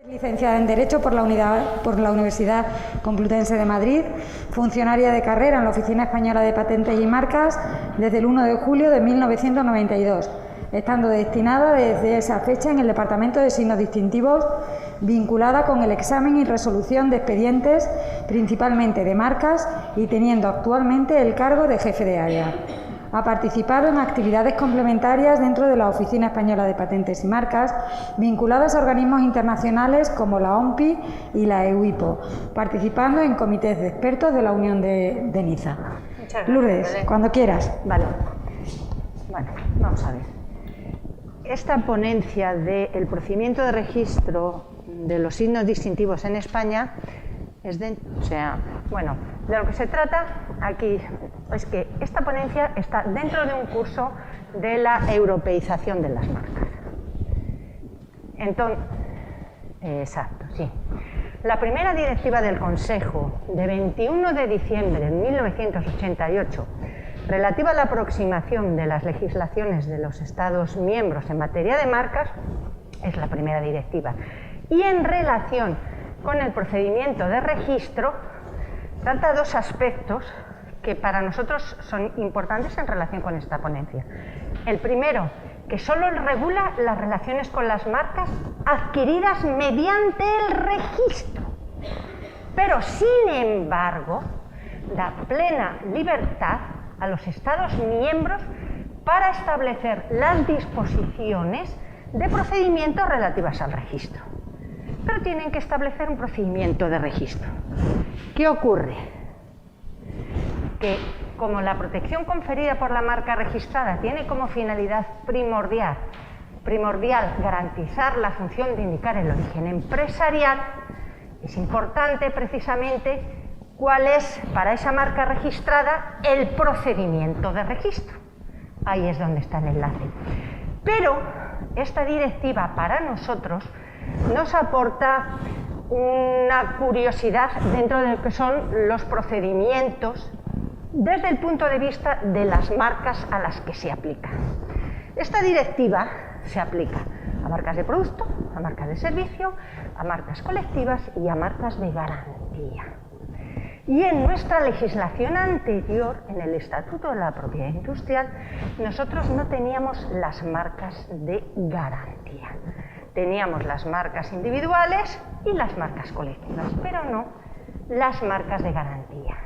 Licenciada en Derecho por la Universidad Complutense de Madrid, funcionaria de carrera en la Oficina Española de Patentes y Marcas desde el 1 de julio de 1992, estando destinada desde esa fecha en el Departamento de Signos Distintivos, vinculada con el examen y resolución de expedientes, principalmente de marcas, y teniendo actualmente el cargo de jefe de área. Ha participado en actividades complementarias dentro de la Oficina Española de Patentes y Marcas, vinculadas a organismos internacionales como la OMPI y la EUIPO, participando en comités de expertos de la Unión de Niza. Muchas gracias, Lourdes, Belén. cuando quieras. Vale. Bueno, vamos a ver. Esta ponencia del procedimiento de registro de los signos distintivos en España es de lo que se trata aquí es que esta ponencia está dentro de un curso de la europeización de las marcas. Entonces, exacto, sí. La primera directiva del Consejo de 21 de diciembre de 1988, relativa a la aproximación de las legislaciones de los Estados miembros en materia de marcas, es la primera directiva. Y en relación con el procedimiento de registro, trata dos aspectos que para nosotros son importantes en relación con esta ponencia. El primero, que solo regula las relaciones con las marcas adquiridas mediante el registro, pero sin embargo da plena libertad a los Estados miembros para establecer las disposiciones de procedimientos relativas al registro. Pero tienen que establecer un procedimiento de registro. ¿Qué ocurre? Que como la protección conferida por la marca registrada tiene como finalidad primordial garantizar la función de indicar el origen empresarial, es importante precisamente cuál es para esa marca registrada el procedimiento de registro. Ahí es donde está el enlace. Pero esta directiva para nosotros nos aporta una curiosidad dentro de lo que son los procedimientos desde el punto de vista de las marcas a las que se aplica. Esta directiva se aplica a marcas de producto, a marcas de servicio, a marcas colectivas y a marcas de garantía. Y en nuestra legislación anterior, en el Estatuto de la Propiedad Industrial, nosotros no teníamos las marcas de garantía. Teníamos las marcas individuales y las marcas colectivas, pero no las marcas de garantía.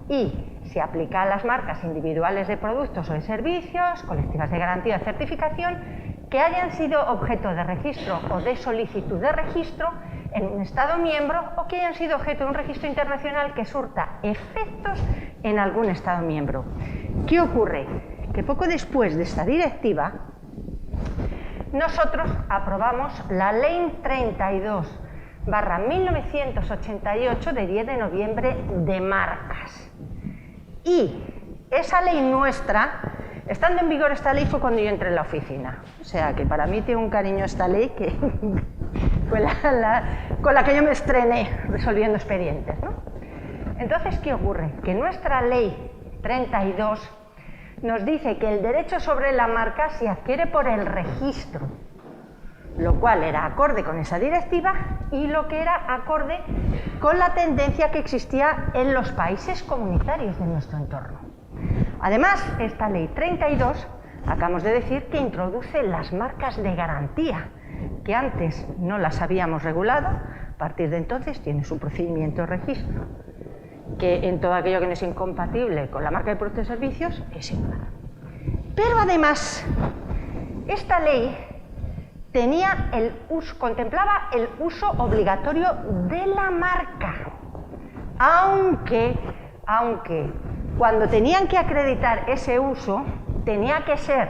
Y se aplica a las marcas individuales de productos o de servicios, colectivas de garantía o certificación, que hayan sido objeto de registro o de solicitud de registro en un Estado miembro o que hayan sido objeto de un registro internacional que surta efectos en algún Estado miembro. ¿Qué ocurre? Que poco después de esta directiva, nosotros aprobamos la Ley 32/1988 de 10 de noviembre de marcas. Y esa ley nuestra, estando en vigor esta ley, fue cuando yo entré en la oficina. O sea que para mí tiene un cariño esta ley que fue con la que yo me estrené resolviendo expedientes, ¿no? Entonces, ¿qué ocurre? Que nuestra Ley 32 nos dice que el derecho sobre la marca se adquiere por el registro, lo cual era acorde con esa directiva y lo que era acorde con la tendencia que existía en los países comunitarios de nuestro entorno. Además, esta Ley 32, acabamos de decir, que introduce las marcas de garantía, que antes no las habíamos regulado. A partir de entonces tiene su procedimiento de registro, que en todo aquello que no es incompatible con la marca de productos y servicios es igual. Pero además, esta ley contemplaba el uso obligatorio de la marca, aunque cuando tenían que acreditar ese uso tenía que ser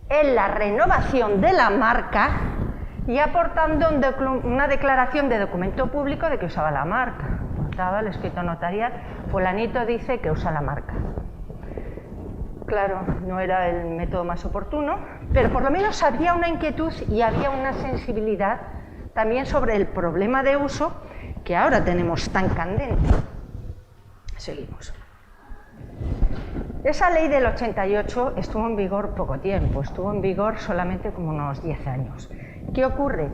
en la renovación de la marca y aportando una declaración de documento público de que usaba la marca. Aportaba el escrito notarial, fulanito dice que usa la marca. Claro, no era el método más oportuno, pero por lo menos había una inquietud y había una sensibilidad también sobre el problema de uso que ahora tenemos tan candente. Seguimos. Esa ley del 88 estuvo en vigor poco tiempo, estuvo en vigor solamente como unos 10 años. ¿Qué ocurre?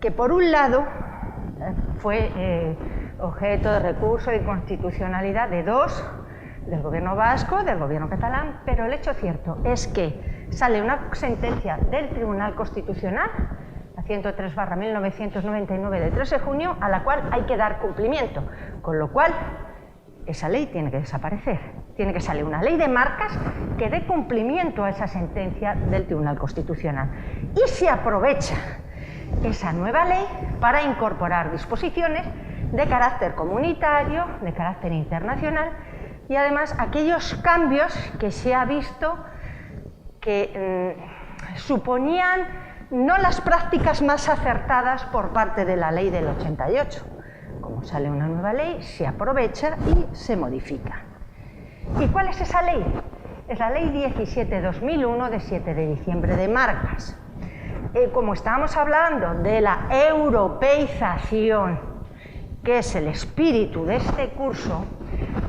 que por un lado fue objeto de recurso de inconstitucionalidad de dos, del gobierno vasco, del gobierno catalán, pero el hecho cierto es que sale una sentencia del Tribunal Constitucional, la 103/1999 de 3 de junio, a la cual hay que dar cumplimiento, con lo cual esa ley tiene que desaparecer. Tiene que salir una ley de marcas que dé cumplimiento a esa sentencia del Tribunal Constitucional. Y se aprovecha esa nueva ley para incorporar disposiciones de carácter comunitario, de carácter internacional, y además aquellos cambios que se ha visto que suponían no las prácticas más acertadas por parte de la ley del 88. Como sale una nueva ley, se aprovecha y se modifica. ¿Y cuál es esa ley? Es la ley 17/2001 de 7 de diciembre de marcas. Como estábamos hablando de la europeización, que es el espíritu de este curso,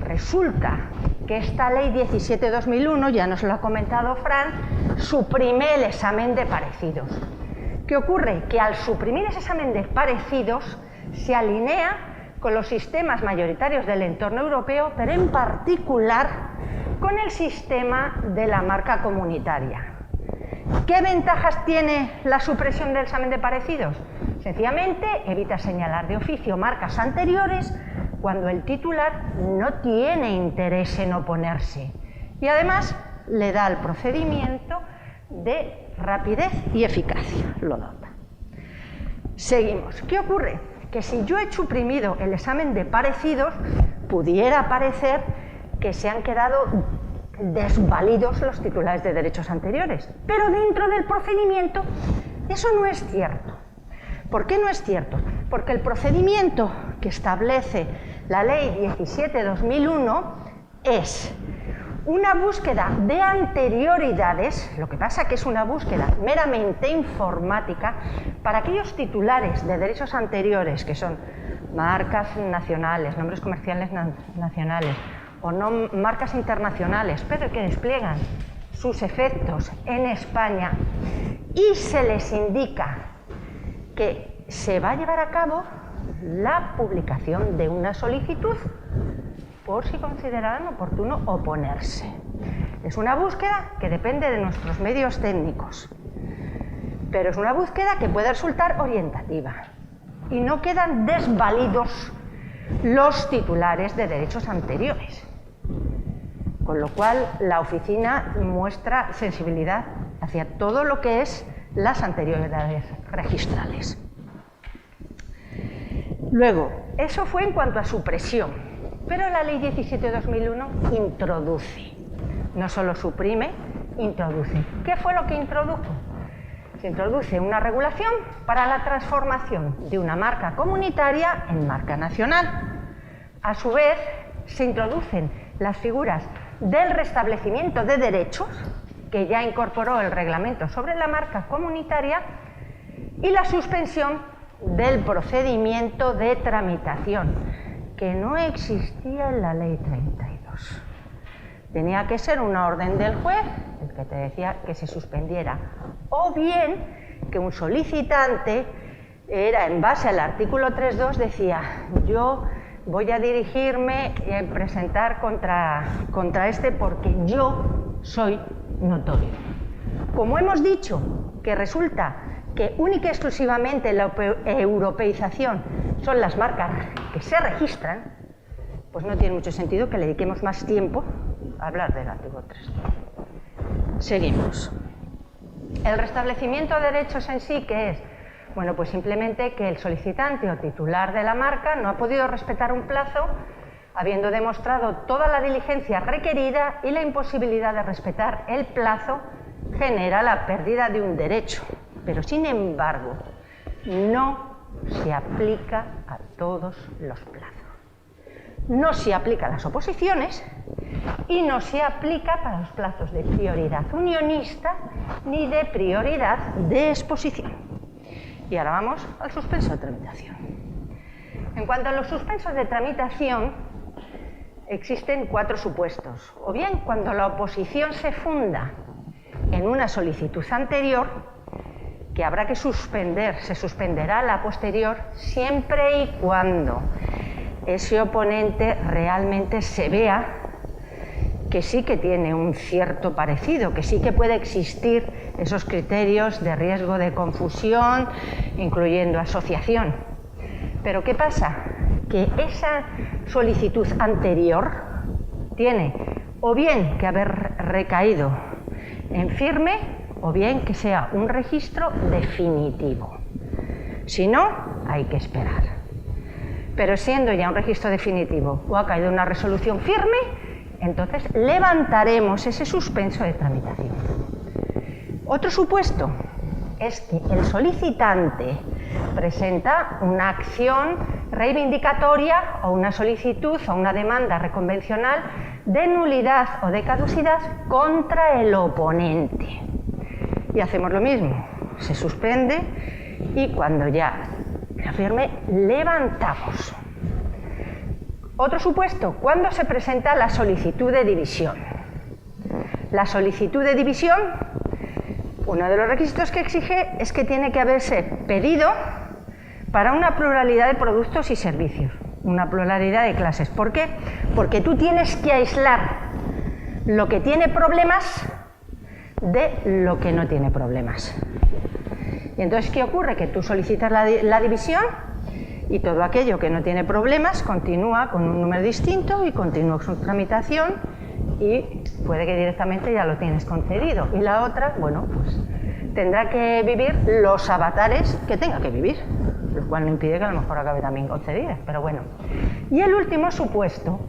resulta que esta ley 17/2001, ya nos lo ha comentado Fran, suprime el examen de parecidos. ¿Qué ocurre? Que al suprimir ese examen de parecidos se alinea con los sistemas mayoritarios del entorno europeo, pero en particular con el sistema de la marca comunitaria. ¿Qué ventajas tiene la supresión del examen de parecidos? Sencillamente evita señalar de oficio marcas anteriores cuando el titular no tiene interés en oponerse, y además le da al procedimiento de rapidez y eficacia, lo dota. Seguimos. ¿Qué ocurre? Que si yo he suprimido el examen de parecidos, pudiera parecer que se han quedado desvalidos los titulares de derechos anteriores, pero dentro del procedimiento eso no es cierto. ¿Por qué no es cierto? Porque el procedimiento que establece la ley 17/2001 es una búsqueda de anterioridades, lo que pasa que es una búsqueda meramente informática para aquellos titulares de derechos anteriores, que son marcas nacionales, nombres comerciales nacionales, o no marcas internacionales, pero que despliegan sus efectos en España, y se les indica que se va a llevar a cabo la publicación de una solicitud por si consideraran oportuno oponerse. Es una búsqueda que depende de nuestros medios técnicos, pero es una búsqueda que puede resultar orientativa y no quedan desvalidos los titulares de derechos anteriores. Con lo cual, la oficina muestra sensibilidad hacia todo lo que es las anterioridades registrales. Luego, eso fue en cuanto a supresión, pero la ley 17/2001 introduce, no solo suprime, introduce. ¿Qué fue lo que introdujo? Se introduce una regulación para la transformación de una marca comunitaria en marca nacional. A su vez, se introducen las figuras del restablecimiento de derechos, que ya incorporó el reglamento sobre la marca comunitaria, y la suspensión del procedimiento de tramitación, que no existía en la ley 32. Tenía que ser una orden del juez, el que te decía que se suspendiera, o bien que un solicitante, era en base al artículo 3.2, decía: yo voy a dirigirme y presentar contra este porque yo soy notorio. Como hemos dicho, que resulta que única y exclusivamente la europeización son las marcas que se registran, pues no tiene mucho sentido que le dediquemos más tiempo a hablar del artículo 3. Seguimos. El restablecimiento de derechos en sí, ¿qué es? Bueno, pues simplemente que el solicitante o titular de la marca no ha podido respetar un plazo, habiendo demostrado toda la diligencia requerida, y la imposibilidad de respetar el plazo genera la pérdida de un derecho. Pero, sin embargo, no se aplica a todos los plazos. No se aplica a las oposiciones y no se aplica para los plazos de prioridad unionista ni de prioridad de exposición. Y ahora vamos al suspenso de tramitación. En cuanto a los suspensos de tramitación, existen 4 supuestos. O bien cuando la oposición se funda en una solicitud anterior, que habrá que suspender, se suspenderá la posterior siempre y cuando ese oponente realmente se vea que sí que tiene un cierto parecido, que sí que puede existir esos criterios de riesgo de confusión, incluyendo asociación. Pero ¿qué pasa? Que esa solicitud anterior tiene o bien que haber recaído en firme o bien que sea un registro definitivo. Si no, hay que esperar. Pero siendo ya un registro definitivo o ha caído una resolución firme, entonces levantaremos ese suspenso de tramitación. Otro supuesto es que el solicitante presenta una acción reivindicatoria o una solicitud o una demanda reconvencional de nulidad o de caducidad contra el oponente. Y hacemos lo mismo, se suspende y cuando ya la firme, levantamos. Otro supuesto, ¿cuándo se presenta la solicitud de división? La solicitud de división, uno de los requisitos que exige es que tiene que haberse pedido para una pluralidad de productos y servicios, una pluralidad de clases. ¿Por qué? Porque tú tienes que aislar lo que tiene problemas de lo que no tiene problemas. Y entonces, ¿qué ocurre? Que tú solicitas la división y todo aquello que no tiene problemas continúa con un número distinto y continúa su tramitación y puede que directamente ya lo tienes concedido. Y la otra, bueno, pues tendrá que vivir los avatares que tenga que vivir, lo cual no impide que a lo mejor acabe también concedida, pero bueno. Y el último supuesto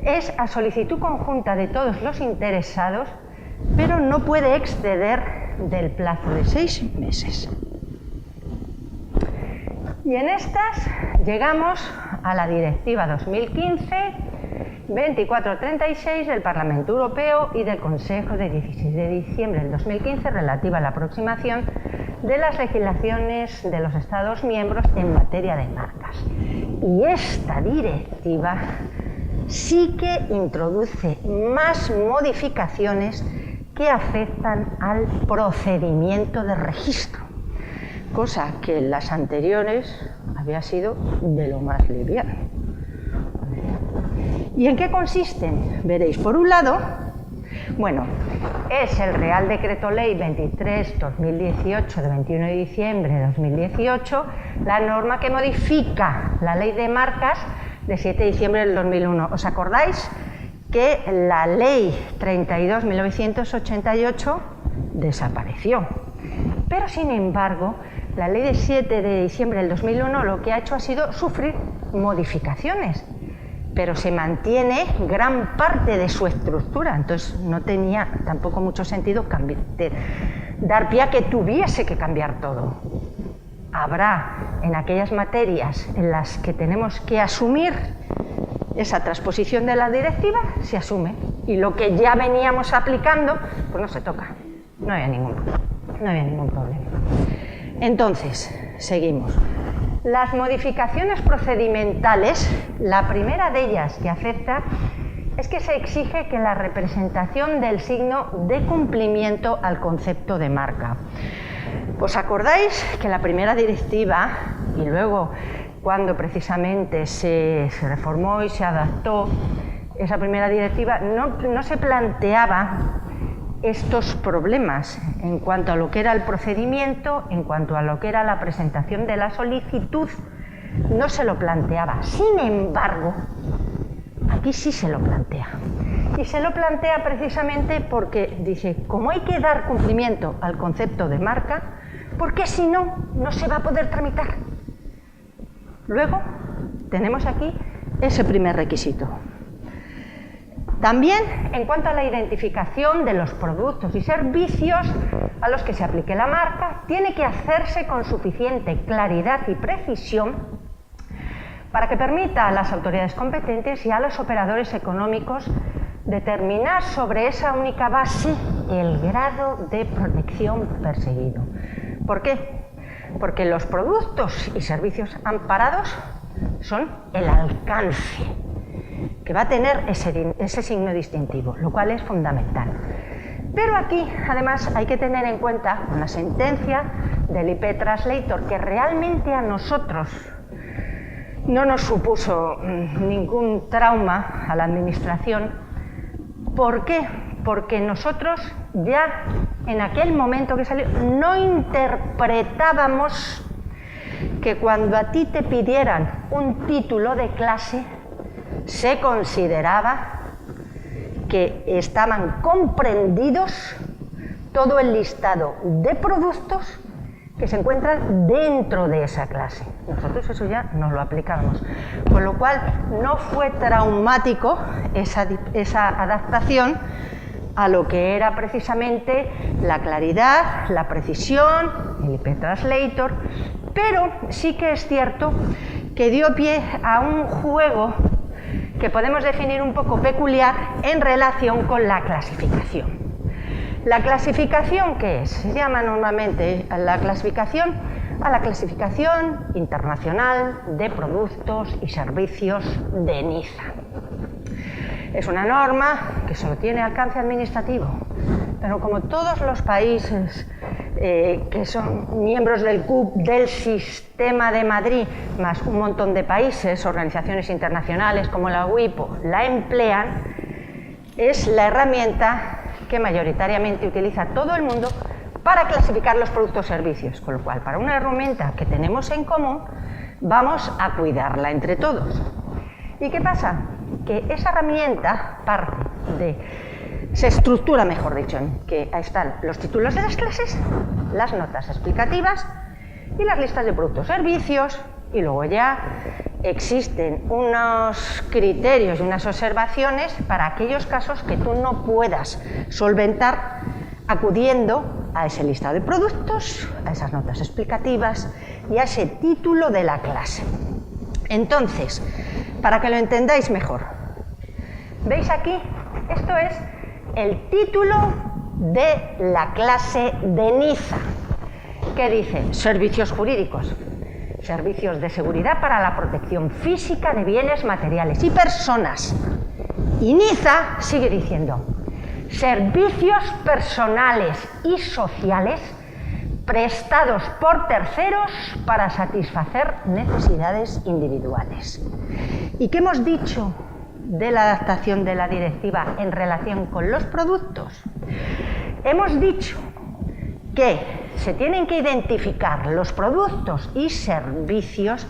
es a solicitud conjunta de todos los interesados, pero no puede exceder del plazo de 6 meses. Y en estas llegamos a la Directiva 2015-2436 del Parlamento Europeo y del Consejo de 16 de diciembre del 2015 relativa a la aproximación de las legislaciones de los Estados miembros en materia de marcas. Y esta directiva sí que introduce más modificaciones que afectan al procedimiento de registro, cosa que en las anteriores había sido de lo más liviano. ¿Y en qué consisten? Veréis, por un lado, bueno, es el Real Decreto Ley 23/2018 de 21 de diciembre de 2018, la norma que modifica la Ley de Marcas de 7 de diciembre del 2001. ¿Os acordáis que la Ley 32/1988 desapareció? Pero, sin embargo, la Ley de 7 de diciembre del 2001 lo que ha hecho ha sido sufrir modificaciones, pero se mantiene gran parte de su estructura, entonces no tenía tampoco mucho sentido dar pie a que tuviese que cambiar todo. Habrá en aquellas materias en las que tenemos que asumir esa transposición de la directiva, se asume, y lo que ya veníamos aplicando, pues no se toca, no había ningún problema. Entonces, seguimos. Las modificaciones procedimentales, la primera de ellas que afecta es que se exige que la representación del signo dé cumplimiento al concepto de marca. ¿Os acordáis que la primera directiva, y luego cuando precisamente se reformó y se adaptó esa primera directiva, no se planteaba estos problemas en cuanto a lo que era el procedimiento, en cuanto a lo que era la presentación de la solicitud, no se lo planteaba. Sin embargo, aquí sí se lo plantea. Y se lo plantea precisamente porque dice, como hay que dar cumplimiento al concepto de marca, porque si no, no se va a poder tramitar. Luego, tenemos aquí ese primer requisito. También, en cuanto a la identificación de los productos y servicios a los que se aplique la marca, tiene que hacerse con suficiente claridad y precisión para que permita a las autoridades competentes y a los operadores económicos determinar sobre esa única base el grado de protección perseguido. ¿Por qué? Porque los productos y servicios amparados son el alcance que va a tener ese signo distintivo, lo cual es fundamental. Pero aquí, además, hay que tener en cuenta una sentencia del IP Translator, que realmente a nosotros no nos supuso ningún trauma a la administración. ¿Por qué? Porque nosotros ya en aquel momento que salió no interpretábamos que cuando a ti te pidieran un título de clase se consideraba que estaban comprendidos todo el listado de productos que se encuentran dentro de esa clase. Nosotros eso ya no lo aplicábamos, con lo cual no fue traumático esa adaptación a lo que era precisamente la claridad, la precisión, el IP Translator, pero sí que es cierto que dio pie a un juego que podemos definir un poco peculiar en relación con la clasificación. ¿La clasificación qué es? Se llama normalmente a la clasificación internacional de productos y servicios de Niza. Es una norma que solo tiene alcance administrativo, pero como todos los países que son miembros del CUP, del Sistema de Madrid, más un montón de países, organizaciones internacionales como la WIPO, la emplean, es la herramienta que mayoritariamente utiliza todo el mundo para clasificar los productos o servicios, con lo cual, para una herramienta que tenemos en común, vamos a cuidarla entre todos. ¿Y qué pasa? Que esa herramienta se estructura, mejor dicho, en que están los títulos de las clases, las notas explicativas y las listas de productos o servicios, y luego ya existen unos criterios y unas observaciones para aquellos casos que tú no puedas solventar acudiendo a ese listado de productos, a esas notas explicativas y a ese título de la clase. Entonces, para que lo entendáis mejor, ¿veis aquí? Esto es el título de la clase de Niza, que dice servicios jurídicos, servicios de seguridad para la protección física de bienes materiales y personas. Y Niza sigue diciendo servicios personales y sociales prestados por terceros para satisfacer necesidades individuales. ¿Y qué hemos dicho de la adaptación de la directiva en relación con los productos? Hemos dicho que se tienen que identificar los productos y servicios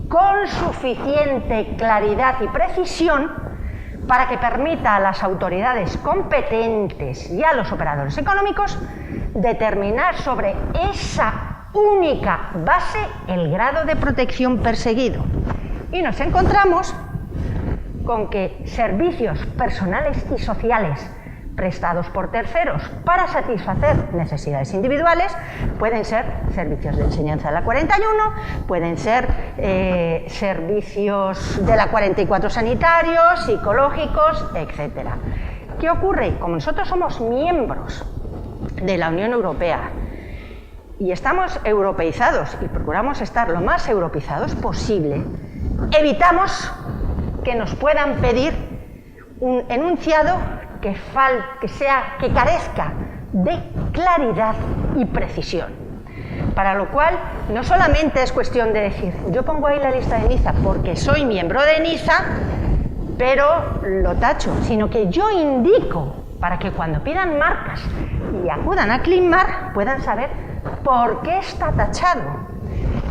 con suficiente claridad y precisión para que permita a las autoridades competentes y a los operadores económicos determinar sobre esa única base el grado de protección perseguido. Y nos encontramos con que servicios personales y sociales prestados por terceros para satisfacer necesidades individuales pueden ser servicios de enseñanza de la 41, pueden ser servicios de la 44 sanitarios, psicológicos, etc. ¿Qué ocurre? Como nosotros somos miembros de la Unión Europea y estamos europeizados y procuramos estar lo más europeizados posible, evitamos que nos puedan pedir un enunciado que carezca de claridad y precisión. Para lo cual, no solamente es cuestión de decir, yo pongo ahí la lista de Niza porque soy miembro de Niza, pero lo tacho, sino que yo indico para que cuando pidan marcas y acudan a CleanMark puedan saber por qué está tachado.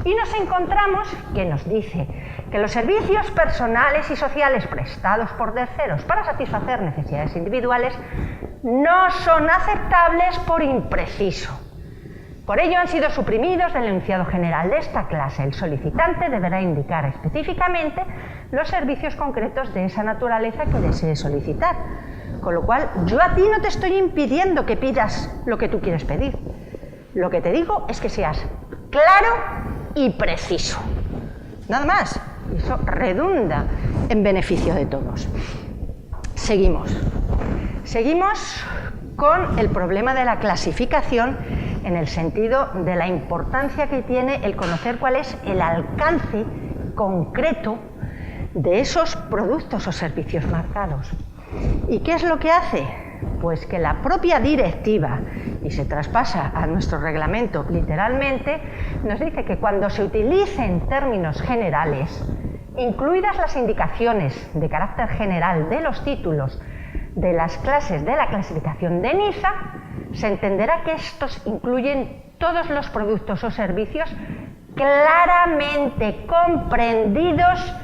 Y nos encontramos que nos dice que los servicios personales y sociales prestados por terceros para satisfacer necesidades individuales no son aceptables por impreciso. Por ello han sido suprimidos del enunciado general de esta clase. El solicitante deberá indicar específicamente los servicios concretos de esa naturaleza que desee solicitar. Con lo cual, yo a ti no te estoy impidiendo que pidas lo que tú quieres pedir. Lo que te digo es que seas claro y preciso. Nada más. Eso redunda en beneficio de todos. Seguimos con el problema de la clasificación en el sentido de la importancia que tiene el conocer cuál es el alcance concreto de esos productos o servicios marcados. ¿Y qué es lo que hace? Pues que la propia directiva, y se traspasa a nuestro reglamento literalmente, nos dice que cuando se utilicen términos generales, incluidas las indicaciones de carácter general de los títulos de las clases de la clasificación de Niza, se entenderá que estos incluyen todos los productos o servicios claramente comprendidos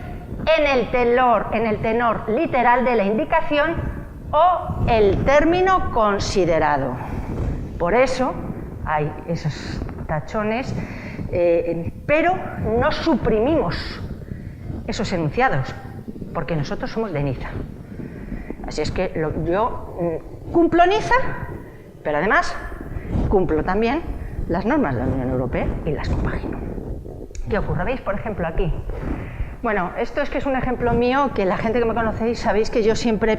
en el tenor literal de la indicación o el término considerado. Por eso hay esos tachones, pero no suprimimos esos enunciados, porque nosotros somos de Niza. Así es que yo cumplo Niza, pero además cumplo también las normas de la Unión Europea y las compagino. ¿Qué ocurre? ¿Veis, por ejemplo, aquí? Bueno, esto es que es un ejemplo mío que la gente que me conocéis sabéis que yo siempre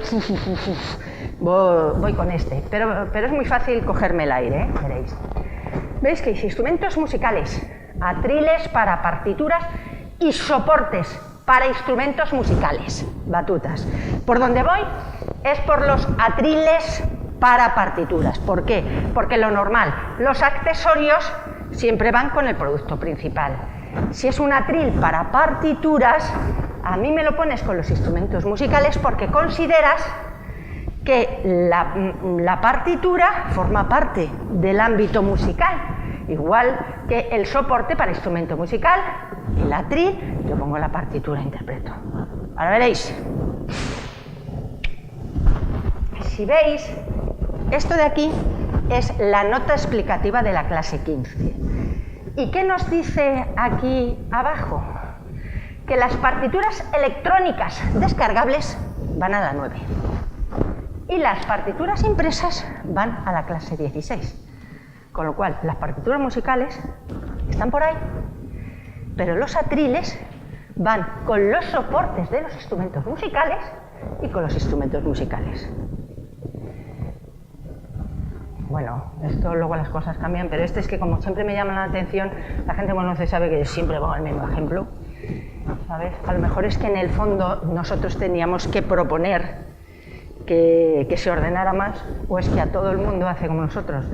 voy con este, pero es muy fácil cogerme el aire, ¿eh? Veréis. ¿Veis que dice instrumentos musicales, atriles para partituras y soportes para instrumentos musicales, batutas? Por donde voy es por los atriles para partituras. ¿Por qué? Porque lo normal, los accesorios siempre van con el producto principal. Si es un atril para partituras, a mí me lo pones con los instrumentos musicales porque consideras que la partitura forma parte del ámbito musical, igual que el soporte para instrumento musical, el atril, yo pongo la partitura e interpreto. Ahora veréis. Si veis, esto de aquí es la nota explicativa de la clase 15. ¿Y qué nos dice aquí abajo? Que las partituras electrónicas descargables van a la 9 y las partituras impresas van a la clase 16. Con lo cual, las partituras musicales están por ahí, pero los atriles van con los soportes de los instrumentos musicales y con los instrumentos musicales. Bueno, esto luego las cosas cambian, pero este es que como siempre me llama la atención, la gente que me conoce sabe que yo siempre pongo el mismo ejemplo, ¿sabes? A lo mejor es que en el fondo nosotros teníamos que proponer que se ordenara más, o es que a todo el mundo hace como nosotros.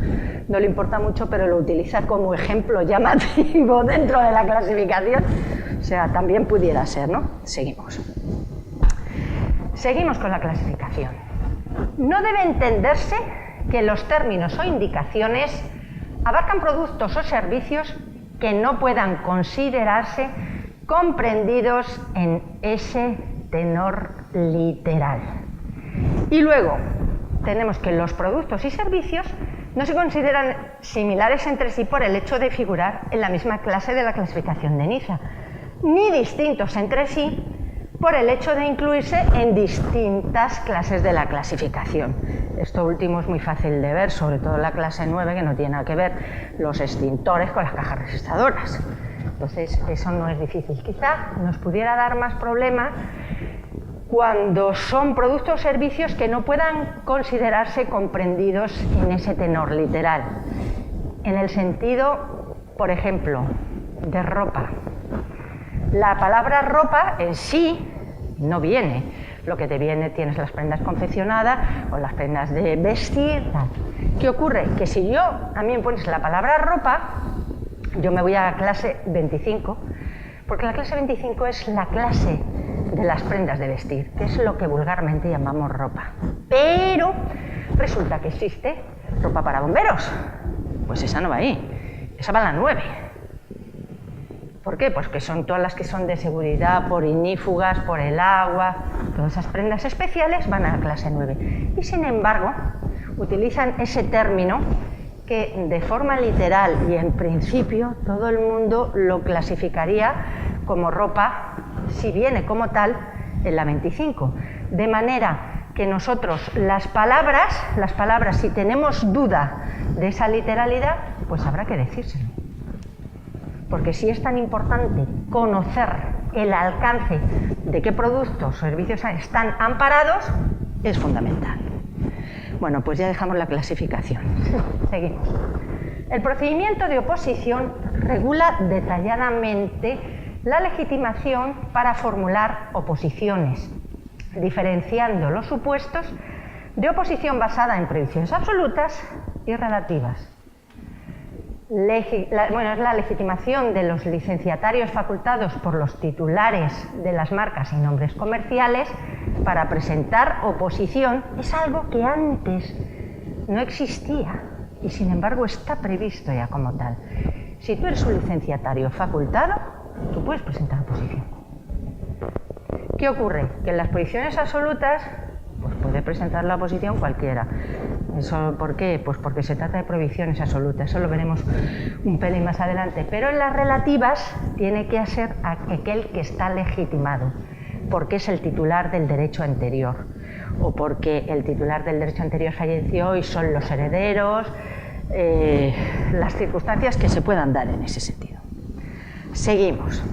No le importa mucho, pero lo utiliza como ejemplo llamativo dentro de la clasificación. O sea, también pudiera ser, ¿no? Seguimos. Seguimos con la clasificación. No debe entenderse que los términos o indicaciones abarcan productos o servicios que no puedan considerarse comprendidos en ese tenor literal. Y luego tenemos que los productos y servicios no se consideran similares entre sí por el hecho de figurar en la misma clase de la clasificación de Niza, ni distintos entre sí por el hecho de incluirse en distintas clases de la clasificación. Esto último es muy fácil de ver, sobre todo en la clase 9, que no tiene nada que ver los extintores con las cajas registradoras. Entonces, eso no es difícil. Quizá nos pudiera dar más problema cuando son productos o servicios que no puedan considerarse comprendidos en ese tenor literal. En el sentido, por ejemplo, de ropa. La palabra ropa en sí no viene. Lo que te viene, tienes las prendas confeccionadas o las prendas de vestir. ¿Qué ocurre? Que si a mí me pones la palabra ropa, yo me voy a la clase 25, porque la clase 25 es la clase de las prendas de vestir, que es lo que vulgarmente llamamos ropa. Pero resulta que existe ropa para bomberos. Pues esa no va ahí, esa va a la 9. ¿Por qué? Pues que son todas las que son de seguridad, por ignífugas, por el agua, todas esas prendas especiales van a la clase 9. Y sin embargo, utilizan ese término que de forma literal y en principio todo el mundo lo clasificaría como ropa si viene como tal en la 25. De manera que nosotros las palabras, si tenemos duda de esa literalidad, pues habrá que decírselo. Porque si es tan importante conocer el alcance de qué productos o servicios están amparados, es fundamental. Bueno, pues ya dejamos la clasificación. Seguimos. El procedimiento de oposición regula detalladamente la legitimación para formular oposiciones, diferenciando los supuestos de oposición basada en previsiones absolutas y relativas. Es la legitimación de los licenciatarios facultados por los titulares de las marcas y nombres comerciales para presentar oposición. Es algo que antes no existía y sin embargo está previsto ya como tal. Si tú eres un licenciatario facultado, tú puedes presentar oposición. ¿Qué ocurre? Que en las posiciones absolutas pues puede presentar la oposición cualquiera. ¿Eso por qué? Pues porque se trata de prohibiciones absolutas, eso lo veremos un pelín más adelante. Pero en las relativas tiene que ser aquel que está legitimado, porque es el titular del derecho anterior, o porque el titular del derecho anterior falleció y son los herederos, las circunstancias que se puedan dar en ese sentido. Seguimos.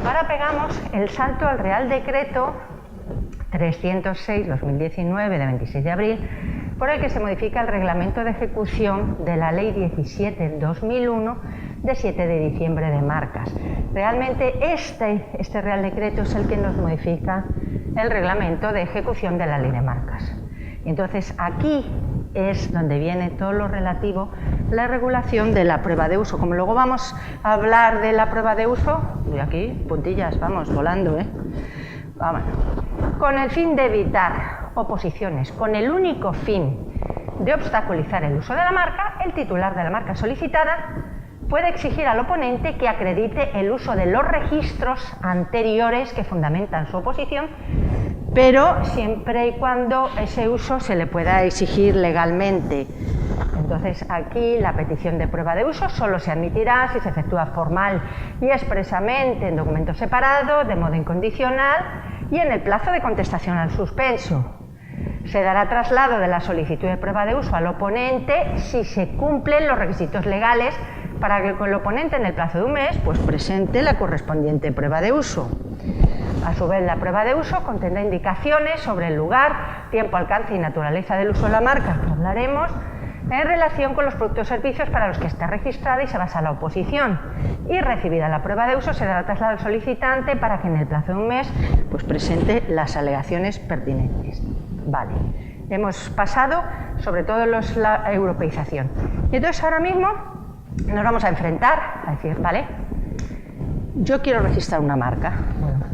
Ahora pegamos el salto al Real Decreto 306/2019 de 26 de abril, por el que se modifica el reglamento de ejecución de la Ley 17/2001 de 7 de diciembre de marcas. Realmente este Real Decreto es el que nos modifica el reglamento de ejecución de la Ley de Marcas. Y entonces aquí es donde viene todo lo relativo a la regulación de la prueba de uso. Como luego vamos a hablar de la prueba de uso, y aquí puntillas, vamos volando, Vamos. Con el fin de evitar oposiciones, con el único fin de obstaculizar el uso de la marca, el titular de la marca solicitada puede exigir al oponente que acredite el uso de los registros anteriores que fundamentan su oposición, pero siempre y cuando ese uso se le pueda exigir legalmente. Entonces aquí la petición de prueba de uso solo se admitirá si se efectúa formal y expresamente en documento separado, de modo incondicional y en el plazo de contestación al suspenso. Se dará traslado de la solicitud de prueba de uso al oponente si se cumplen los requisitos legales para que el oponente en el plazo de un mes pues presente la correspondiente prueba de uso. A su vez, la prueba de uso contendrá indicaciones sobre el lugar, tiempo, alcance y naturaleza del uso de la marca, que hablaremos, en relación con los productos o servicios para los que está registrada y se basa la oposición. Y recibida la prueba de uso, se dará traslado al solicitante para que en el plazo de un mes pues presente las alegaciones pertinentes. Vale, hemos pasado sobre todo la europeización. Y entonces ahora mismo nos vamos a enfrentar a decir, vale, yo quiero registrar una marca. Bueno,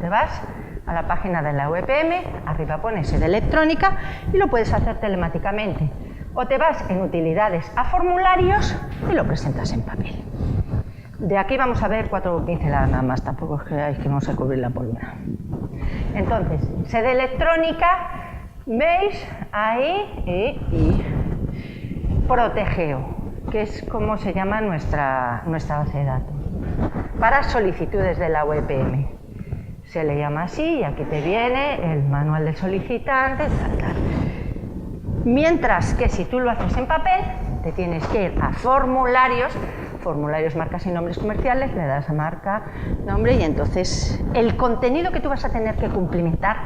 te vas a la página de la UEPM, arriba pone sede electrónica y lo puedes hacer telemáticamente. O te vas en utilidades a formularios y lo presentas en papel. De aquí vamos a ver 4 pinceladas nada más, tampoco es que vamos a cubrir la pólvora. Entonces, sede electrónica, veis ahí y protegeo, que es como se llama nuestra base de datos, para solicitudes de la UEPM. Se le llama así y aquí te viene el manual del solicitante, tal. Mientras que si tú lo haces en papel, te tienes que ir a formularios, marcas y nombres comerciales, le das a marca, nombre y entonces el contenido que tú vas a tener que cumplimentar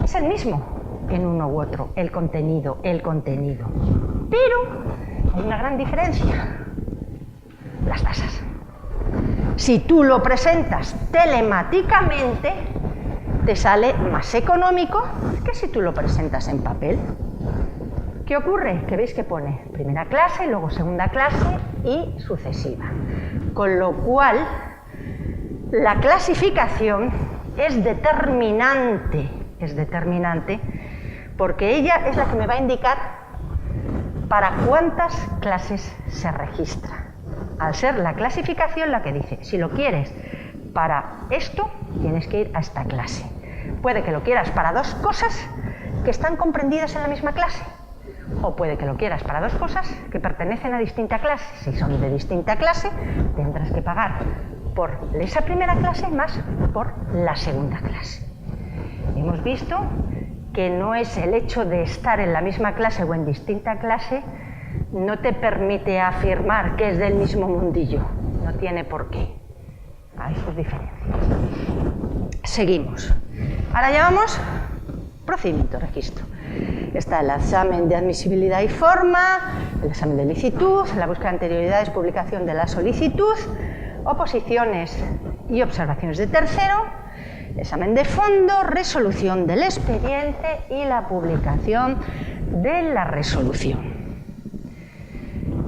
es el mismo en uno u otro, el contenido. Pero hay una gran diferencia, las tasas. Si tú lo presentas telemáticamente, te sale más económico que si tú lo presentas en papel. ¿Qué ocurre? Que veis que pone primera clase, luego segunda clase y sucesiva. Con lo cual, la clasificación es determinante porque ella es la que me va a indicar para cuántas clases se registra. Al ser la clasificación la que dice, si lo quieres para esto, tienes que ir a esta clase. Puede que lo quieras para 2 cosas que están comprendidas en la misma clase. O puede que lo quieras para 2 cosas que pertenecen a distinta clase. Si son de distinta clase, tendrás que pagar por esa primera clase más por la segunda clase. Hemos visto que no es el hecho de estar en la misma clase o en distinta clase, no te permite afirmar que es del mismo mundillo. No tiene por qué. Hay sus diferencias. Seguimos. Ahora llevamos procedimiento de registro. Está el examen de admisibilidad y forma, el examen de licitud, la búsqueda de anterioridades, publicación de la solicitud, oposiciones y observaciones de tercero, Examen de fondo, resolución del expediente y la publicación de la resolución.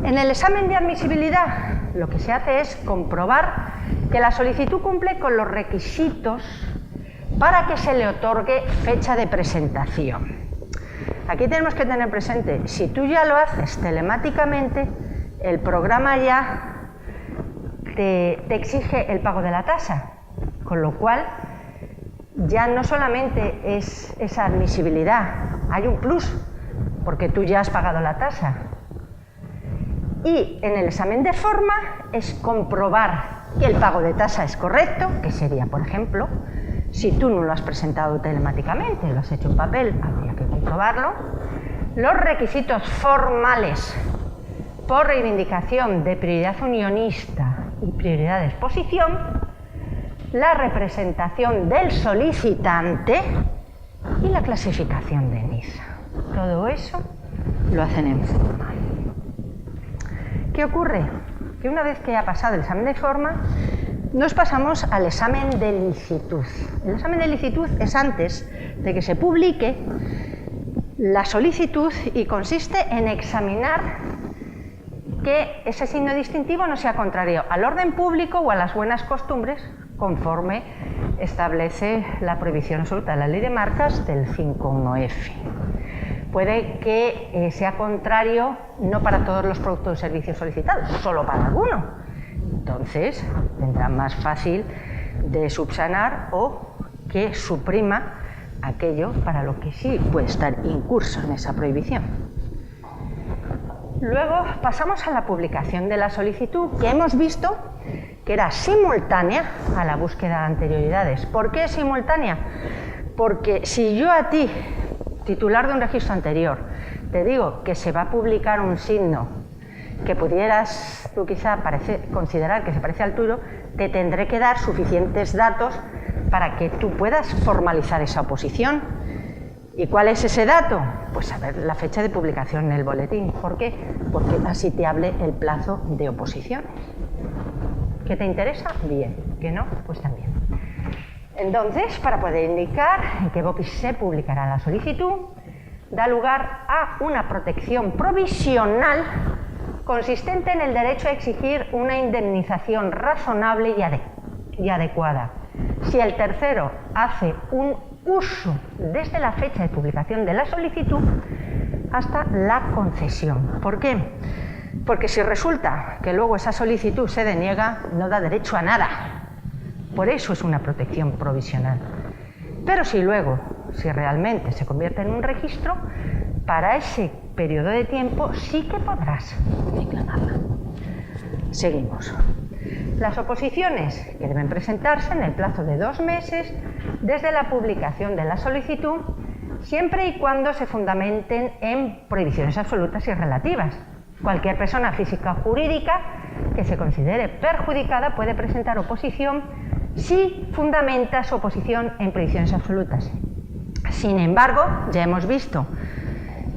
En el examen de admisibilidad lo que se hace es comprobar que la solicitud cumple con los requisitos para que se le otorgue fecha de presentación. Aquí tenemos que tener presente, si tú ya lo haces telemáticamente, el programa ya te exige el pago de la tasa, con lo cual ya no solamente es esa admisibilidad, hay un plus, porque tú ya has pagado la tasa. Y en el examen de forma es comprobar que el pago de tasa es correcto, que sería, por ejemplo, si tú no lo has presentado telemáticamente, lo has hecho en papel, habría que comprobarlo. Los requisitos formales por reivindicación de prioridad unionista y prioridad de exposición, la representación del solicitante y la clasificación de NISA. Todo eso lo hacen en forma. ¿Qué ocurre? Que una vez que ha pasado el examen de forma, nos pasamos al examen de licitud. El examen de licitud es antes de que se publique la solicitud y consiste en examinar que ese signo distintivo no sea contrario al orden público o a las buenas costumbres conforme establece la prohibición absoluta de la ley de marcas del 5.1f. Puede que sea contrario no para todos los productos o servicios solicitados, solo para alguno. Entonces, tendrá más fácil de subsanar o que suprima aquello para lo que sí puede estar incurso en esa prohibición. Luego pasamos a la publicación de la solicitud, que hemos visto que era simultánea a la búsqueda de anterioridades. ¿Por qué simultánea? Porque si yo a ti, titular de un registro anterior, te digo que se va a publicar un signo que pudieras tú quizá considerar que se parece al tuyo, te tendré que dar suficientes datos para que tú puedas formalizar esa oposición. ¿Y cuál es ese dato? Pues saber la fecha de publicación en el boletín. ¿Por qué? Porque así te hable el plazo de oposición. ¿Qué te interesa? Bien. ¿Qué no? Pues también. Entonces, para poder indicar en qué BOPIS se publicará la solicitud, da lugar a una protección provisional consistente en el derecho a exigir una indemnización razonable y adecuada. Si el tercero hace un uso desde la fecha de publicación de la solicitud hasta la concesión. ¿Por qué? Porque si resulta que luego esa solicitud se deniega, no da derecho a nada. Por eso es una protección provisional. Pero si realmente se convierte en un registro, para ese periodo de tiempo sí que podrás reclamarla. Seguimos. Las oposiciones que deben presentarse en el plazo de 2 meses desde la publicación de la solicitud, siempre y cuando se fundamenten en prohibiciones absolutas y relativas. Cualquier persona física o jurídica que se considere perjudicada puede presentar oposición si fundamenta su oposición en prohibiciones absolutas. Sin embargo, ya hemos visto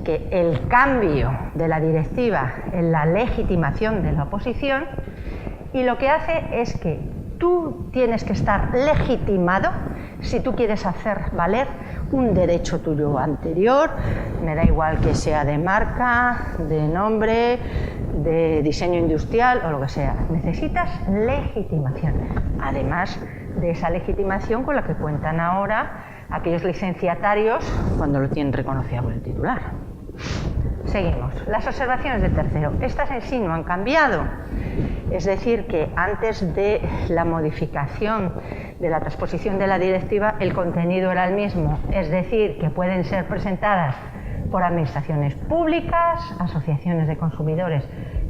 que el cambio de la directiva en la legitimación de la oposición, y lo que hace es que tú tienes que estar legitimado si tú quieres hacer valer un derecho tuyo anterior, me da igual que sea de marca, de nombre, de diseño industrial o lo que sea. Necesitas legitimación. Además de esa legitimación con la que cuentan ahora aquellos licenciatarios cuando lo tienen reconocido por el titular. Seguimos. Las observaciones del tercero. Estas en sí no han cambiado. Es decir, que antes de la modificación de la transposición de la directiva, el contenido era el mismo. Es decir, que pueden ser presentadas por administraciones públicas, asociaciones de consumidores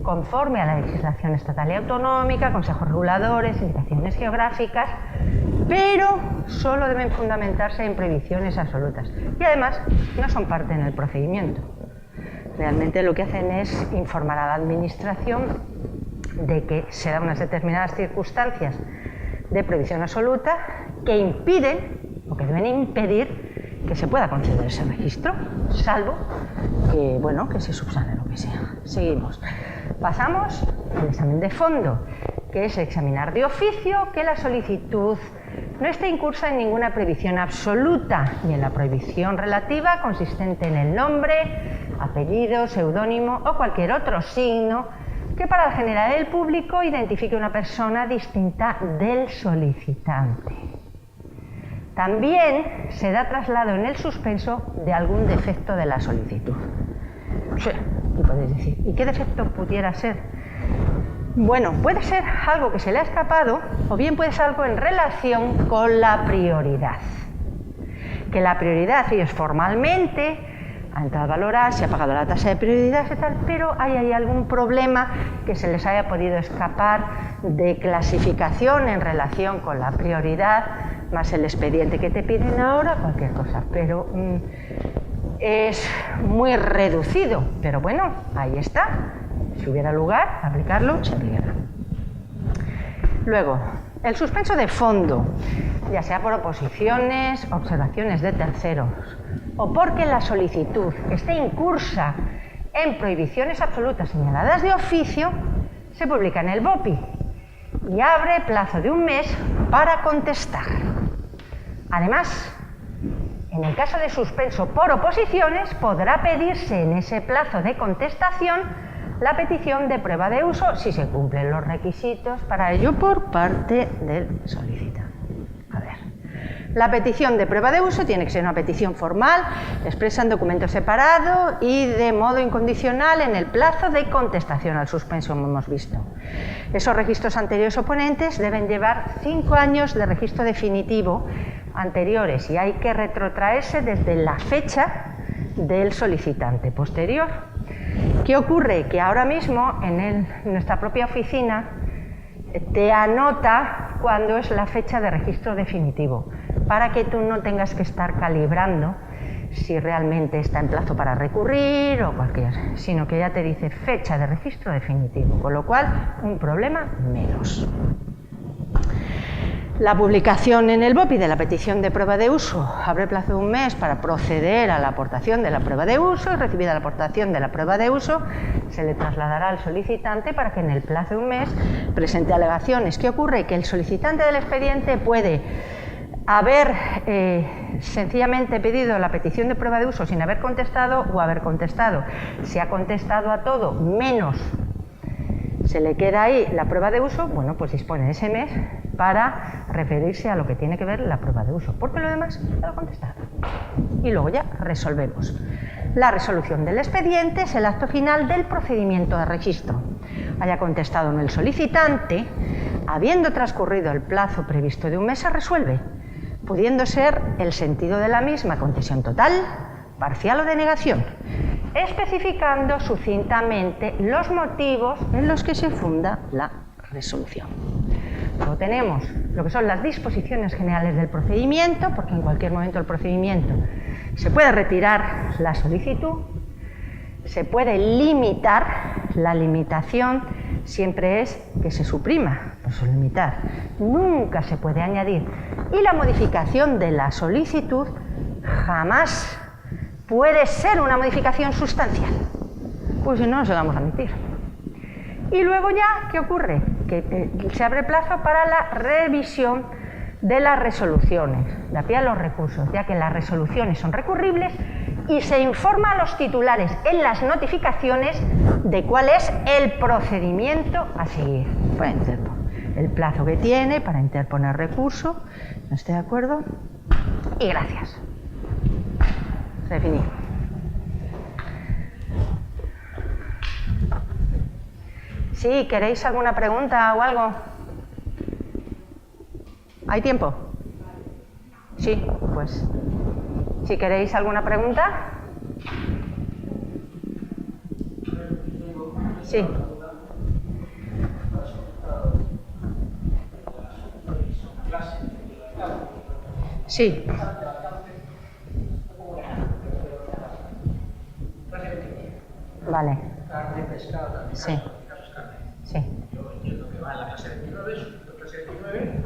conforme a la legislación estatal y autonómica, consejos reguladores, indicaciones geográficas, pero solo deben fundamentarse en prohibiciones absolutas. Y además no son parte en el procedimiento. Realmente lo que hacen es informar a la administración de que se dan unas determinadas circunstancias de prohibición absoluta que impiden o que deben impedir que se pueda conceder ese registro, salvo que, que se subsane lo que sea. Seguimos. Pasamos al examen de fondo, que es examinar de oficio que la solicitud no esté incursa en ninguna prohibición absoluta, ni en la prohibición relativa consistente en el nombre, apellido, seudónimo o cualquier otro signo que para el general del público identifique una persona distinta del solicitante. También se da traslado en el suspenso de algún defecto de la solicitud. O sea, ¿qué podéis decir? ¿Y qué defecto pudiera ser? Bueno, puede ser algo que se le ha escapado o bien puede ser algo en relación con la prioridad. Que la prioridad, ellos formalmente ha entrado a valorar, se ha pagado la tasa de prioridad y tal, pero hay algún problema que se les haya podido escapar de clasificación en relación con la prioridad, más el expediente que te piden ahora, cualquier cosa, pero es muy reducido, pero bueno, ahí está. Si hubiera lugar a aplicarlo, se aplicará. Luego, el suspenso de fondo, ya sea por oposiciones, observaciones de terceros, o porque la solicitud esté incursa en prohibiciones absolutas señaladas de oficio, se publica en el BOPI y abre plazo de 1 mes para contestar. Además, en el caso de suspenso por oposiciones, podrá pedirse en ese plazo de contestación la petición de prueba de uso si se cumplen los requisitos para ello por parte del solicitante. A ver, la petición de prueba de uso tiene que ser una petición formal, expresa en documento separado y de modo incondicional en el plazo de contestación al suspenso, como hemos visto. Esos registros anteriores oponentes deben llevar 5 años de registro definitivo anteriores y hay que retrotraerse desde la fecha del solicitante posterior. ¿Qué ocurre? Que ahora mismo en nuestra propia oficina te anota cuándo es la fecha de registro definitivo, para que tú no tengas que estar calibrando si realmente está en plazo para recurrir o cualquier, sino que ya te dice fecha de registro definitivo, con lo cual un problema menos. La publicación en el BOPI de la petición de prueba de uso abre plazo de 1 mes para proceder a la aportación de la prueba de uso y recibida la aportación de la prueba de uso se le trasladará al solicitante para que en el plazo de 1 mes presente alegaciones. ¿Qué ocurre? Que el solicitante del expediente puede haber sencillamente pedido la petición de prueba de uso sin haber contestado o haber contestado. Si ha contestado a todo menos se le queda ahí la prueba de uso, bueno, pues dispone de ese mes para referirse a lo que tiene que ver la prueba de uso, porque lo demás ya lo ha contestado. Y luego ya resolvemos. La resolución del expediente es el acto final del procedimiento de registro. Haya contestado o no el solicitante, habiendo transcurrido el plazo previsto de 1 mes, se resuelve, pudiendo ser el sentido de la misma concesión total, parcial o denegación, especificando sucintamente los motivos en los que se funda la resolución. Luego tenemos lo que son las disposiciones generales del procedimiento, porque en cualquier momento del procedimiento se puede retirar la solicitud, se puede limitar, la limitación siempre es que se suprima, por eso limitar, nunca se puede añadir, y la modificación de la solicitud jamás puede ser una modificación sustancial, pues si no, no se la vamos a admitir. Y luego ya, ¿qué ocurre? Que se abre plazo para la revisión de las resoluciones, de pie a los recursos, ya que las resoluciones son recurribles y se informa a los titulares en las notificaciones de cuál es el procedimiento a seguir. El plazo que tiene para interponer recurso, ¿no estoy de acuerdo? Y gracias. Definir. Sí, ¿queréis alguna pregunta o algo? ¿Hay tiempo? Sí, pues si queréis alguna pregunta. Sí. Sí. Vale. Carne, pescado, sí. Sí. Yo entiendo que va en la clase 29, sujeto clase 29,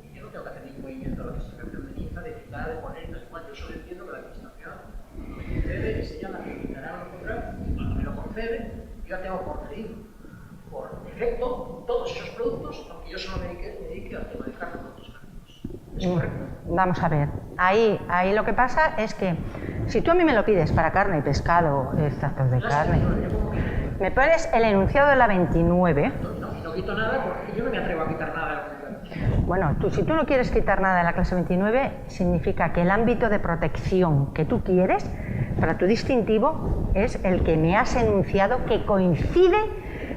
y yo no tengo que hacer ningún movimiento a la clasificación de ninfa, de quitar, de poner, no sé cuánto. Yo solo entiendo que la administración me concede, es ella la que quitará o no contrato, y cuando me lo concede, yo ya tengo concedido por defecto todos esos productos, aunque yo solo me dedique al tema de carne con otros caminos. ¿Es correcto? Vamos a ver, ahí lo que pasa es que si tú a mí me lo pides para carne y pescado, extractos de carne, me pones el enunciado de la 29. No quito nada porque yo no me atrevo a quitar nada de la clase 29. Bueno, si tú no quieres quitar nada de la clase 29, significa que el ámbito de protección que tú quieres para tu distintivo es el que me has enunciado, que coincide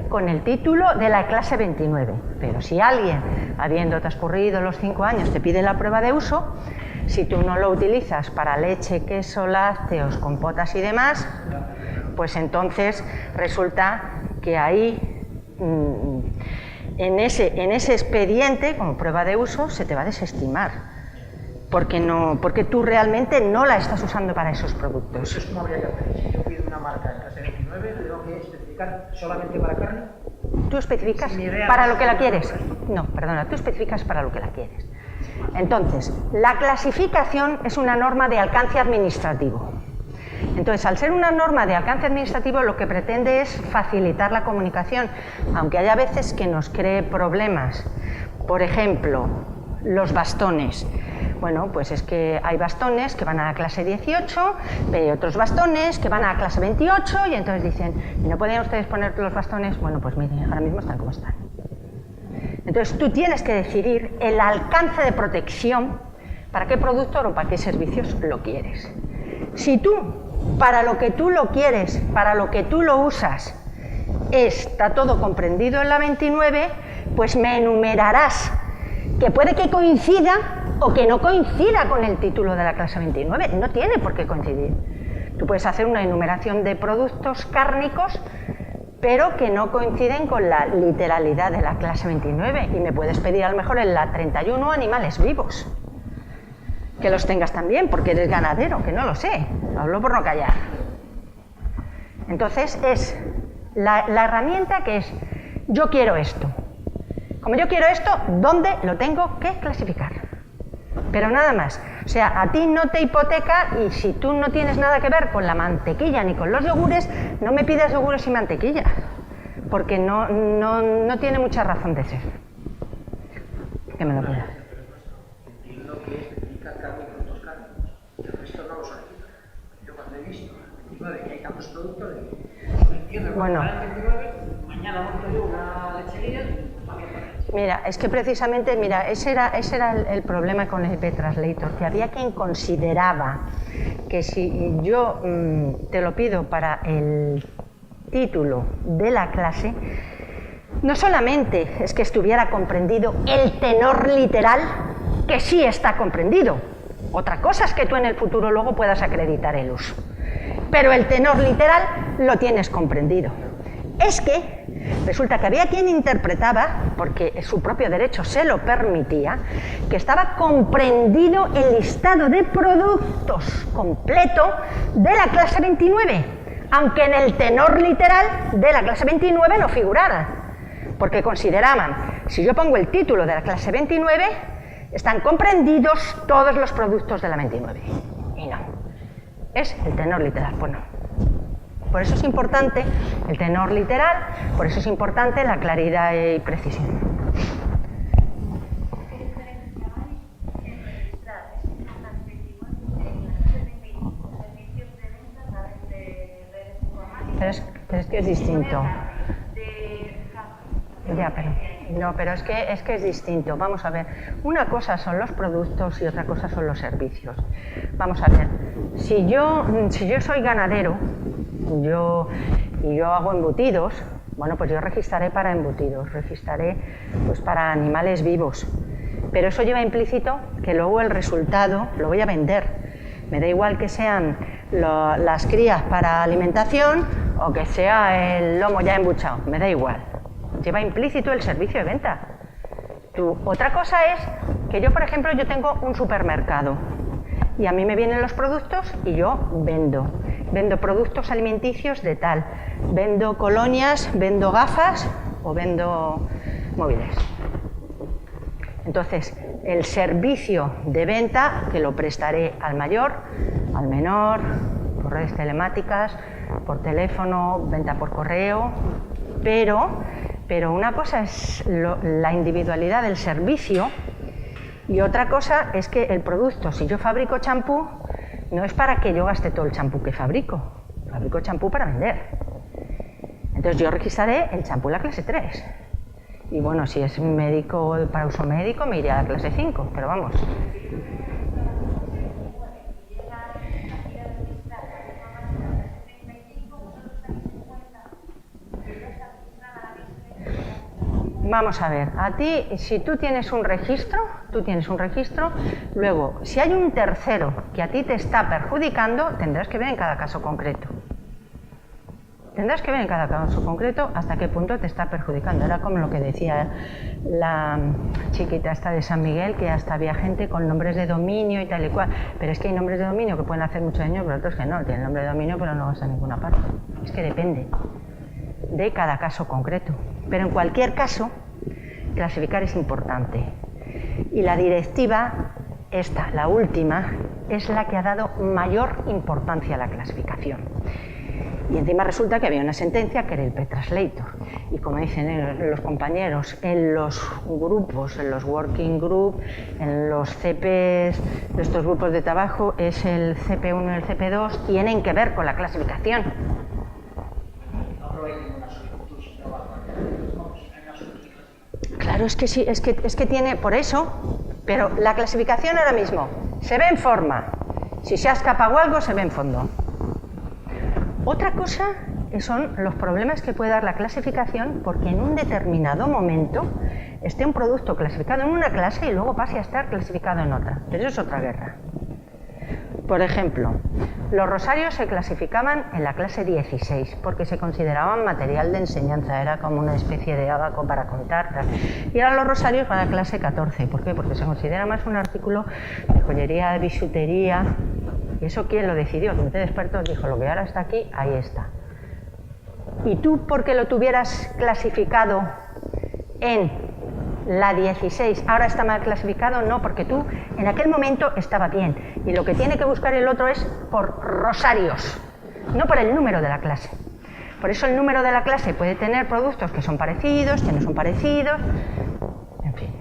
con el título de la clase 29. Pero si alguien, habiendo transcurrido los 5 años, te pide la prueba de uso, si tú no lo utilizas para leche, queso, lácteos, compotas y demás, pues entonces resulta que ahí, en ese expediente, como prueba de uso, se te va a desestimar. Porque tú realmente no la estás usando para esos productos. Entonces, ¿cómo habría que hacer? Si yo pido una marca en clase 29, ¿tengo que especificar solamente para carne? ¿Tú especificas Si mi idea para es- lo que la quieres? No, perdona, tú especificas para lo que la quieres. Entonces, la clasificación es una norma de alcance administrativo. Entonces, al ser una norma de alcance administrativo, lo que pretende es facilitar la comunicación, aunque haya veces que nos cree problemas. Por ejemplo, los bastones. Bueno, pues es que hay bastones que van a la clase 18, pero hay otros bastones que van a la clase 28 y entonces dicen, ¿no podían ustedes poner los bastones? Bueno, pues mire, ahora mismo están como están. Entonces tú tienes que decidir el alcance de protección para qué producto o para qué servicios lo quieres. Si tú, para lo que tú lo quieres, para lo que tú lo usas, está todo comprendido en la 29, pues me enumerarás que puede que coincida o que no coincida con el título de la clase 29. No tiene por qué coincidir. Tú puedes hacer una enumeración de productos cárnicos, pero que no coinciden con la literalidad de la clase 29. Y me puedes pedir a lo mejor en la 31 animales vivos. Que los tengas también, porque eres ganadero, que no lo sé. Hablo por no callar. Entonces es la herramienta que es, yo quiero esto. Como yo quiero esto, ¿dónde lo tengo que clasificar? Pero nada más. O sea, a ti no te hipoteca y si tú no tienes nada que ver con la mantequilla ni con los yogures, no me pidas yogures y mantequilla, porque no tiene mucha razón de ser. Que me lo pidas. Entiendo que especifica carne y productos cárnicos. El resto no lo solicita. Yo cuando he visto en la 29 que hay tantos productos, no entiendo que Bueno. para el 29, mañana monto yo una lechería. Mira, es que precisamente, mira, ese era el problema con el B-Translator, que había quien consideraba que si yo te lo pido para el título de la clase, no solamente es que estuviera comprendido el tenor literal, que sí está comprendido, otra cosa es que tú en el futuro luego puedas acreditar el uso, pero el tenor literal lo tienes comprendido. Es que resulta que había quien interpretaba, porque su propio derecho se lo permitía, que estaba comprendido el listado de productos completo de la clase 29, aunque en el tenor literal de la clase 29 no figurara, porque consideraban, si yo pongo el título de la clase 29, están comprendidos todos los productos de la 29. Y no, es el tenor literal, pues no. Por eso es importante el tenor literal, por eso es importante la claridad y precisión. Pero es que es distinto. Ya, pero es que es distinto. Vamos a ver, una cosa son los productos y otra cosa son los servicios. Vamos a ver, si yo soy ganadero, y yo hago embutidos, bueno, pues yo registraré para embutidos, registraré pues para animales vivos, pero eso lleva implícito que luego el resultado lo voy a vender. Me da igual que sean las crías para alimentación o que sea el lomo ya embuchado, me da igual. Lleva implícito el servicio de venta. Otra cosa es que yo, por ejemplo, yo tengo un supermercado y a mí me vienen los productos y yo vendo productos alimenticios de tal, vendo colonias, vendo gafas o vendo móviles. Entonces, el servicio de venta que lo prestaré al mayor, al menor, por redes telemáticas, por teléfono, venta por correo, pero una cosa es la individualidad del servicio Y otra cosa es que el producto, si yo fabrico champú, no es para que yo gaste todo el champú que fabrico. Fabrico champú para vender. Entonces yo registraré el champú en la clase 3. Y bueno, si es médico para uso médico, me iré a la clase 5, pero vamos. Vamos a ver, a ti, si tú tienes un registro, luego, si hay un tercero que a ti te está perjudicando, tendrás que ver en cada caso concreto. Tendrás que ver en cada caso concreto hasta qué punto te está perjudicando. Era como lo que decía la chiquita esta de San Miguel, que hasta había gente con nombres de dominio y tal y cual. Pero es que hay nombres de dominio que pueden hacer mucho daño, pero otros que no. Tienen nombre de dominio, pero no vas a ninguna parte. Es que depende de cada caso concreto. Pero en cualquier caso, clasificar es importante. Y la directiva, esta, la última, es la que ha dado mayor importancia a la clasificación. Y encima resulta que había una sentencia que era el P-Translator. Y como dicen los compañeros, en los grupos, en los working group, en los CPs de estos grupos de trabajo, es el CP1 y el CP2, tienen que ver con la clasificación. Claro, es que sí, es que tiene, por eso, pero la clasificación ahora mismo se ve en forma. Si se ha escapado algo, se ve en fondo. Otra cosa son los problemas que puede dar la clasificación porque en un determinado momento esté un producto clasificado en una clase y luego pase a estar clasificado en otra. Pero eso es otra guerra. Por ejemplo, los rosarios se clasificaban en la clase 16 porque se consideraban material de enseñanza, era como una especie de ábaco para contar. Y ahora los rosarios van a la clase 14. ¿Por qué? Porque se considera más un artículo de joyería, de bisutería. ¿Y eso quién lo decidió? El comité de expertos dijo, lo que ahora está aquí, ahí está. Y tú, porque lo tuvieras clasificado en la 16, ahora está mal clasificado, no, porque tú en aquel momento estaba bien. Y lo que tiene que buscar el otro es por rosarios, no por el número de la clase. Por eso el número de la clase puede tener productos que son parecidos, que no son parecidos, en fin.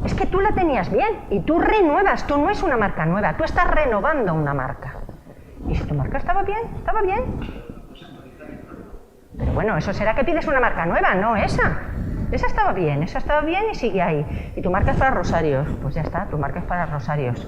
Es que tú la tenías bien y tú renuevas, tú no es una marca nueva, tú estás renovando una marca. Y si tu marca estaba bien, estaba bien. Pero bueno, eso será que pides una marca nueva, no esa. Esa estaba bien y sigue ahí. Y tu marca es para rosarios, pues ya está, tu marca es para rosarios.